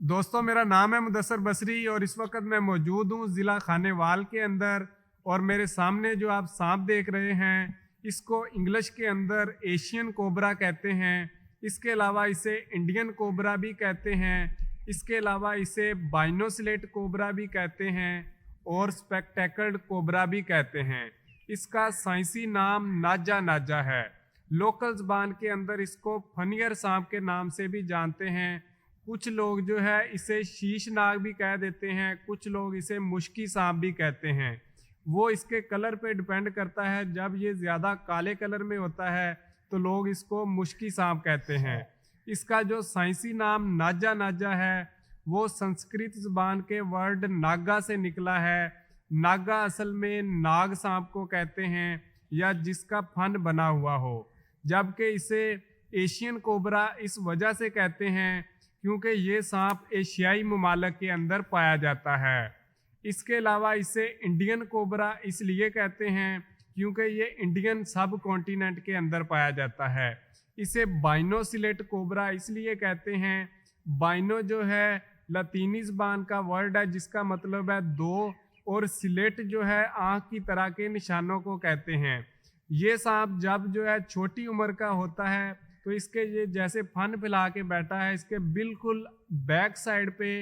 दोस्तों, मेरा नाम है मुदस्सर बसरी और इस वक्त मैं मौजूद हूँ ज़िला खानेवाल के अंदर। और मेरे सामने जो आप सांप देख रहे हैं, इसको इंग्लिश के अंदर एशियन कोबरा कहते हैं। इसके अलावा इसे इंडियन कोबरा भी कहते हैं। इसके अलावा इसे बाइनोसिलेट कोबरा भी कहते हैं और स्पेक्टेकल्ड कोबरा भी कहते हैं। इसका साइंसी नाम नाजा नाजा है। लोकल ज़बान के अंदर इसको फनियर सांप के नाम से भी जानते हैं। कुछ लोग जो है इसे शीश नाग भी कह देते हैं, कुछ लोग इसे मुश्की सांप भी कहते हैं। वो इसके कलर पे डिपेंड करता है। जब ये ज़्यादा काले कलर में होता है तो लोग इसको मुश्की सांप कहते हैं। इसका जो साइंसी नाम नाजा नाजा है, वो संस्कृत ज़बान के वर्ड नागा से निकला है। नागा असल में नाग सांप को कहते हैं या जिसका फन बना हुआ हो, जबकि इसे एशियन कोबरा इस वजह से कहते हैं क्योंकि ये सांप एशियाई ममालिक के अंदर पाया जाता है। इसके अलावा इसे इंडियन कोबरा इसलिए कहते हैं क्योंकि ये इंडियन सब कॉन्टिनेंट के अंदर पाया जाता है। इसे बाइनोसिलेट कोबरा इसलिए कहते हैं। बाइनो जो है लतीनी ज़बान का वर्ड है जिसका मतलब है दो, और सिलेट जो है आँख की तरह के निशानों को कहते हैं। ये सांप जब जो है छोटी उम्र का होता है तो इसके ये जैसे फन फैला के बैठा है, इसके बिल्कुल बैक साइड पे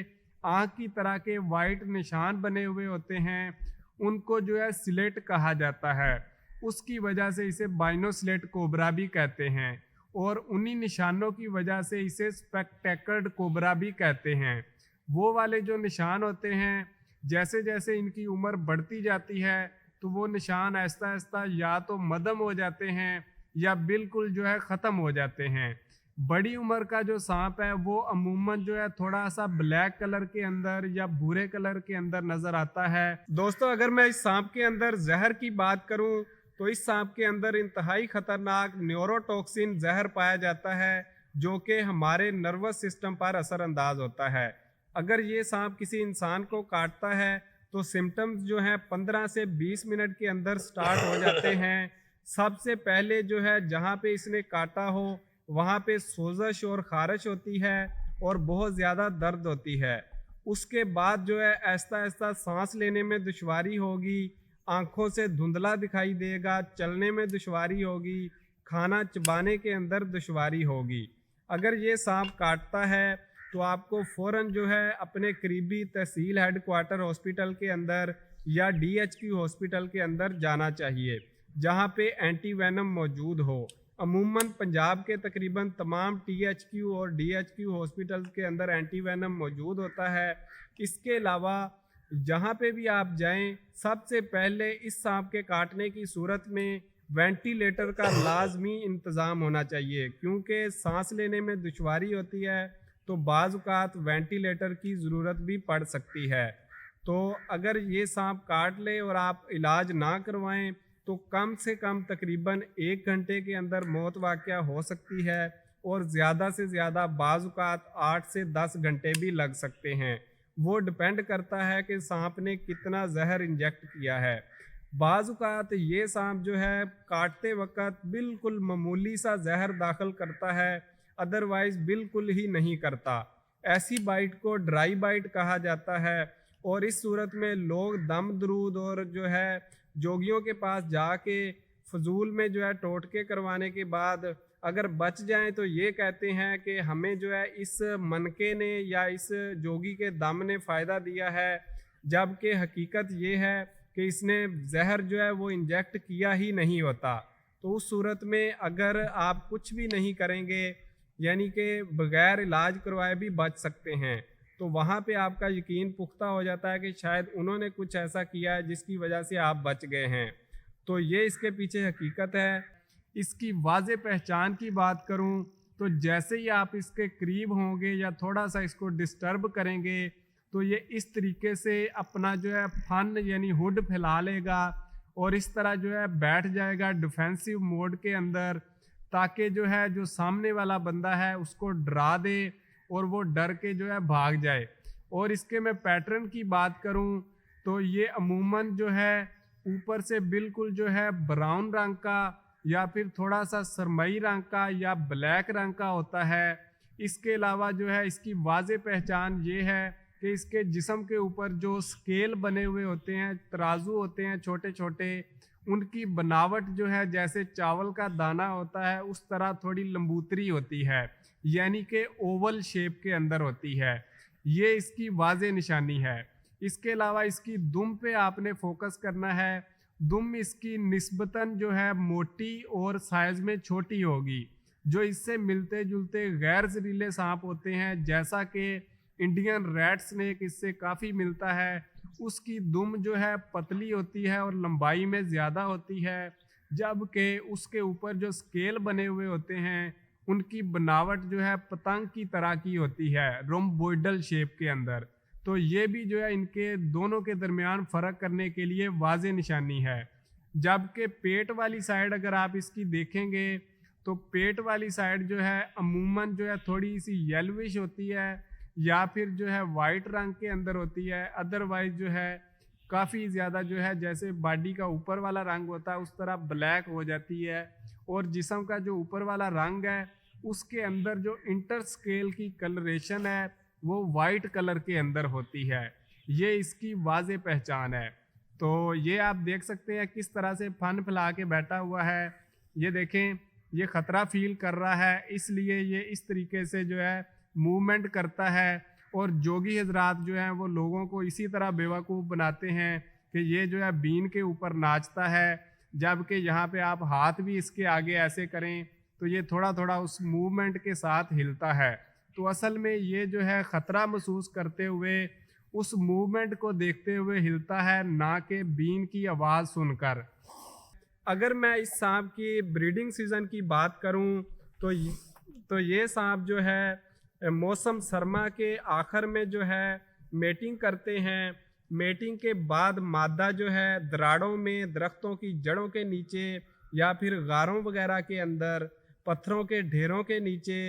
आँख की तरह के वाइट निशान बने हुए होते हैं। उनको जो है सिलेट कहा जाता है। उसकी वजह से इसे बाइनोसिलेट कोबरा भी कहते हैं और उन्हीं निशानों की वजह से इसे स्पेक्टेकल्ड कोबरा भी कहते हैं। वो वाले जो निशान होते हैं, जैसे जैसे इनकी उम्र बढ़ती जाती है तो वो निशान आहिस्ता आहिस्ता या तो मदम हो जाते हैं या बिल्कुल जो है ख़त्म हो जाते हैं। बड़ी उम्र का जो सांप है वो अमूमन जो है थोड़ा सा ब्लैक कलर के अंदर या भूरे कलर के अंदर नज़र आता है। दोस्तों, अगर मैं इस सांप के अंदर जहर की बात करूं तो इस सांप के अंदर इंतहाई ख़तरनाक न्यूरोटॉक्सिन जहर पाया जाता है जो कि हमारे नर्वस सिस्टम पर असरअंदाज होता है। अगर ये सांप किसी इंसान को काटता है तो सिम्टम्स जो हैं 15 से 20 मिनट के अंदर स्टार्ट हो जाते हैं। सबसे पहले जो है जहाँ पे इसने काटा हो वहाँ पे सोजश और खारिश होती है और बहुत ज़्यादा दर्द होती है। उसके बाद जो है आहिस्ता आहिस्ता सांस लेने में दुश्वारी होगी, आँखों से धुंधला दिखाई देगा, चलने में दुश्वारी होगी, खाना चबाने के अंदर दुश्वारी होगी। अगर ये सांप काटता है तो आपको फ़ौरन जो है अपने करीबी तहसील हेड क्वार्टर हॉस्पिटल के अंदर या DHQ हॉस्पिटल के अंदर जाना चाहिए जहाँ पे एंटी वेनम मौजूद हो। अमूमन पंजाब के तकरीबन तमाम THQ और DHQ हॉस्पिटल के अंदर एंटी वेनम मौजूद होता है। इसके अलावा जहाँ पे भी आप जाएं, सबसे पहले इस सांप के काटने की सूरत में वेंटिलेटर का लाजमी इंतज़ाम होना चाहिए क्योंकि सांस लेने में दुश्वारी होती है तो बाज़ औक़ात वेंटिलेटर की ज़रूरत भी पड़ सकती है। तो अगर ये सांप काट ले और आप इलाज ना करवाएं तो कम से कम तकरीबन 1 घंटे के अंदर मौत वाक़या हो सकती है और ज़्यादा से ज़्यादा बाज़ औक़ात 8 से 10 घंटे भी लग सकते हैं। वो डिपेंड करता है कि सांप ने कितना जहर इंजेक्ट किया है। बाज़ औक़ात ये सांप जो है काटते वक़्त बिल्कुल मामूली सा जहर दाखिल करता है, अदरवाइज़ बिल्कुल ही नहीं करता। ऐसी बाइट को ड्राई बाइट कहा जाता है और इस सूरत में लोग दम दरूद और जो है जोगियों के पास जाके फजूल में जो है टोटके करवाने के बाद अगर बच जाएं तो ये कहते हैं कि हमें जो है इस मनके ने या इस जोगी के दम ने फ़ायदा दिया है, जबकि हकीकत ये है कि इसने जहर जो है वो इंजेक्ट किया ही नहीं होता। तो उस सूरत में अगर आप कुछ भी नहीं करेंगे, यानी कि बग़ैर इलाज करवाए भी बच सकते हैं, तो वहाँ पे आपका यकीन पुख्ता हो जाता है कि शायद उन्होंने कुछ ऐसा किया है जिसकी वजह से आप बच गए हैं। तो ये इसके पीछे हकीकत है। इसकी वाज़े पहचान की बात करूँ तो जैसे ही आप इसके करीब होंगे या थोड़ा सा इसको डिस्टर्ब करेंगे तो ये इस तरीके से अपना जो है फन यानी हुड फैला लेगा और इस तरह जो है बैठ जाएगा डिफेंसिव मोड के अंदर, ताकि जो है जो सामने वाला बंदा है उसको डरा दे और वो डर के जो है भाग जाए। और इसके मैं पैटर्न की बात करूं तो ये अमूमन जो है ऊपर से बिल्कुल जो है ब्राउन रंग का या फिर थोड़ा सा सरमई रंग का या ब्लैक रंग का होता है। इसके अलावा जो है इसकी वाज़े पहचान ये है कि इसके जिस्म के ऊपर जो स्केल बने हुए होते हैं, तराजू होते हैं छोटे छोटे, उनकी बनावट जो है जैसे चावल का दाना होता है उस तरह थोड़ी लंबूतरी होती है, यानी कि ओवल शेप के अंदर होती है। ये इसकी वाज़े निशानी है। इसके अलावा इसकी दुम पे आपने फोकस करना है। दुम इसकी निस्बतन जो है मोटी और साइज़ में छोटी होगी। जो इससे मिलते जुलते गैर जहरीले सांप होते हैं जैसा कि इंडियन रेड स्नेक इससे काफ़ी मिलता है, उसकी दुम जो है पतली होती है और लंबाई में ज़्यादा होती है, जबकि उसके ऊपर जो स्केल बने हुए होते हैं उनकी बनावट जो है पतंग की तरह की होती है, रोम्बोइडल शेप के अंदर। तो ये भी जो है इनके दोनों के दरमियान फ़र्क करने के लिए वाज़े निशानी है। जबकि पेट वाली साइड अगर आप इसकी देखेंगे तो पेट वाली साइड जो है अमूमन जो है थोड़ी सी येलोविश होती है या फिर जो है वाइट रंग के अंदर होती है। अदरवाइज जो है काफ़ी ज़्यादा जो है जैसे बॉडी का ऊपर वाला रंग होता है उस तरह ब्लैक हो जाती है, और जिस्म का जो ऊपर वाला रंग है उसके अंदर जो इंटर स्केल की कलरेशन है वो वाइट कलर के अंदर होती है। ये इसकी वाज़े पहचान है। तो ये आप देख सकते हैं किस तरह से फन फैला के बैठा हुआ है। ये देखें, ये ख़तरा फील कर रहा है, इसलिए ये इस तरीके से जो है मूवमेंट करता है। और जोगी हजरात जो हैं वो लोगों को इसी तरह बेवकूफ़ बनाते हैं कि ये जो है बीन के ऊपर नाचता है, जबकि यहाँ पे आप हाथ भी इसके आगे ऐसे करें तो ये थोड़ा थोड़ा उस मूवमेंट के साथ हिलता है। तो असल में ये जो है ख़तरा महसूस करते हुए उस मूवमेंट को देखते हुए हिलता है, ना कि बीन की आवाज़ सुनकर। अगर मैं इस सांप की ब्रीडिंग सीज़न की बात करूं तो ये सांप जो है मौसम सरमा के आखिर में जो है मेटिंग करते हैं। मेटिंग के बाद मादा जो है दराड़ों में, दरख्तों की जड़ों के नीचे या फिर गारों वगैरह के अंदर, पत्थरों के ढेरों के नीचे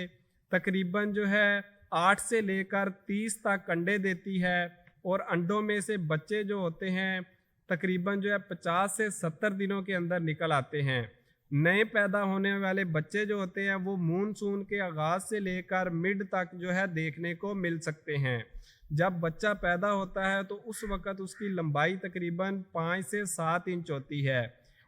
तकरीबन जो है 8 से लेकर 30 तक अंडे देती है, और अंडों में से बच्चे जो होते हैं तकरीबन जो है 50 से 70 दिनों के अंदर निकल आते हैं। नए पैदा होने वाले बच्चे जो होते हैं वो मानसून के आगाज़ से लेकर मिड तक जो है देखने को मिल सकते हैं। जब बच्चा पैदा होता है तो उस वक़्त उसकी लंबाई तकरीबन 5 से 7 इंच होती है,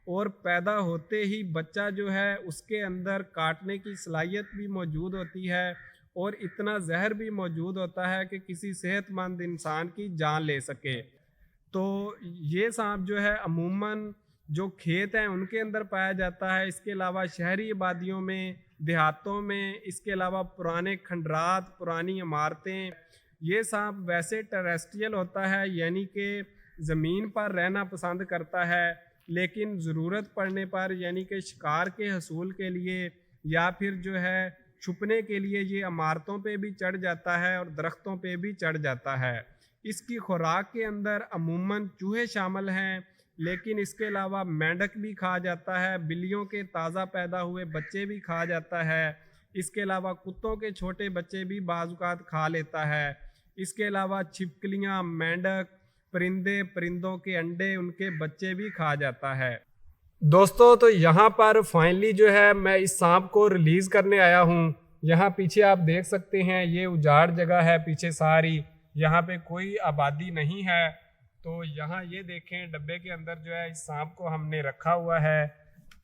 और पैदा होते ही बच्चा जो है उसके अंदर काटने की सलाहियत भी मौजूद होती है, और इतना जहर भी मौजूद होता है कि किसी सेहतमंद इंसान की जान ले सके। तो ये सांप जो है अमूमन जो खेत हैं उनके अंदर पाया जाता है। इसके अलावा शहरी आबादियों में, देहातों में, इसके अलावा पुराने खंडरात, पुरानी इमारतें। ये सांप वैसे टेरेस्ट्रियल होता है, यानी कि ज़मीन पर रहना पसंद करता है, लेकिन ज़रूरत पड़ने पर यानी कि शिकार के हसूल के लिए या फिर जो है छुपने के लिए ये इमारतों पे भी चढ़ जाता है और दरख्तों पे भी चढ़ जाता है। इसकी खुराक के अंदर अमूमन चूहे शामिल हैं, लेकिन इसके अलावा मेंढक भी खा जाता है, बिल्लियों के ताज़ा पैदा हुए बच्चे भी खा जाता है। इसके अलावा कुत्तों के छोटे बच्चे भी बाज़-औक़ात खा लेता है। इसके अलावा छिपकलियाँ, मेंढक, परिंदे, परिंदों के अंडे, उनके बच्चे भी खा जाता है। दोस्तों, तो यहाँ पर फाइनली जो है मैं इस सांप को रिलीज़ करने आया हूँ। यहाँ पीछे आप देख सकते हैं ये उजाड़ जगह है पीछे सारी, यहाँ पे कोई आबादी नहीं है। तो यहाँ ये देखें डब्बे के अंदर जो है इस सांप को हमने रखा हुआ है,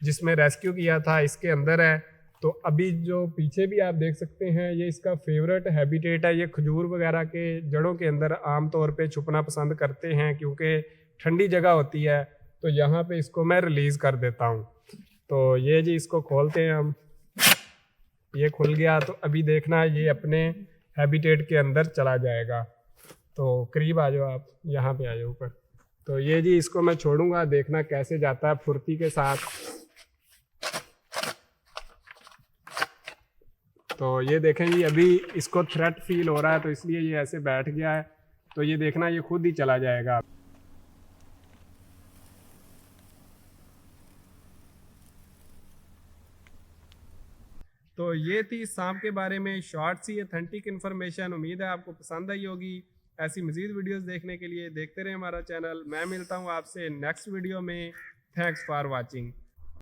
जिसमें रेस्क्यू किया था, इसके अंदर है। तो अभी जो पीछे भी आप देख सकते हैं ये इसका फेवरेट हैबिटेट है। ये खजूर वगैरह के जड़ों के अंदर आम तौर पे छुपना पसंद करते हैं क्योंकि ठंडी जगह होती है। तो यहाँ पे इसको मैं रिलीज़ कर देता हूँ। तो ये जी इसको खोलते हैं हम, ये खुल गया। तो अभी देखना ये अपने हैबिटेट के अंदर चला जाएगा। तो करीब आ जाओ, आप यहाँ पे आ जाओ ऊपर। तो ये जी इसको मैं छोड़ूंगा, देखना कैसे जाता है फुर्ती के साथ। तो ये देखें जी अभी इसको थ्रेट फील हो रहा है तो इसलिए ये ऐसे बैठ गया है। तो ये देखना ये खुद ही चला जाएगा। तो ये थी सांप के बारे में शॉर्ट सी ऑथेंटिक इन्फॉर्मेशन। उम्मीद है आपको पसंद आई होगी। ऐसी मज़ीद वीडियोस देखने के लिए देखते रहें हमारा चैनल। मैं मिलता हूँ आपसे नेक्स्ट वीडियो में। Thanks for watching.